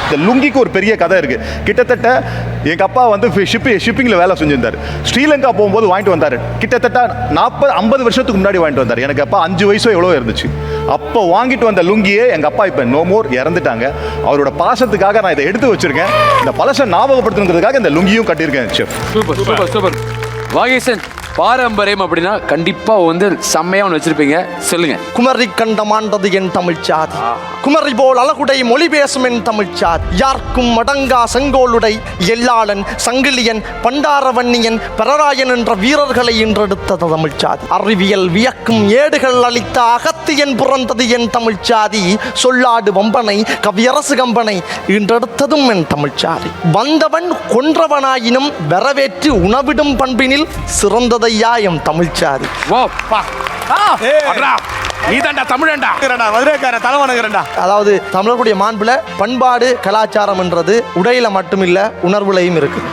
இந்த லுங்கிக்கு ஒரு பெரிய கதை இருக்குது. கிட்டத்தட்ட எங்கள் அப்பா வந்து ஷிப்பிங்கில் வேலை செஞ்சிருந்தார். ஸ்ரீலங்கா போகும்போது வாங்கிட்டு வந்தார். கிட்டத்தட்ட 40-50 வருஷத்துக்கு முன்னாடி வாங்கிட்டு வந்தார். எனக்கு அப்பா 5 வயசோ எவ்வளோ இருந்துச்சு. அப்போ வாங்கிட்டு வந்த லுங்கியே எங்கள் அப்பா இப்போ நோ மோர், இறந்துட்டாங்க. அவரோட பாசத்துக்காக நான் இதை எடுத்து வச்சிருக்கேன். இந்த பழசை ஞாபகப்படுத்தணுங்கிறதுக்காக இந்த லுங்கியும் கட்டியிருக்கேன் chef. Super super super. Vagesan, பாரம்பரியம் அப்படின்னா கண்டிப்பா வந்து செம்மையா ஒன்று வச்சிருப்பீங்க, சொல்லுங்க. குமரி கண்டமாண்டது என் தமிழ் சாதி, குமரி போல் அழகுடை மொழி பேசும் என் தமிழ் சாதி, யாருக்கும் மடங்கா செங்கோலுடை எல்லாளன் சங்கிலியன் பண்டாரவன்னியன் பரராயன் என்ற வீரர்களை இன்றெடுத்தது தமிழ் சாதி, அறிவியல் வியக்கும் ஏடுகள் அளித்த அகத்தியன் பிறந்தது என் தமிழ் சாதி, சொல்லாடு வம்பனை கவியரசு கம்பனை இன்றெடுத்ததும் என் தமிழ் சாதி, வந்தவன் கொன்றவனாயினும் வரவேற்று உணவிடும் பண்பினில் சிறந்ததையா எம் தமிழ் சாதி. அதாவது தமிழர்களுடைய மாண்புல பண்பாடு கலாச்சாரம் என்றது உடையில மட்டுமில்ல உணர்வுலையும் இருக்குது.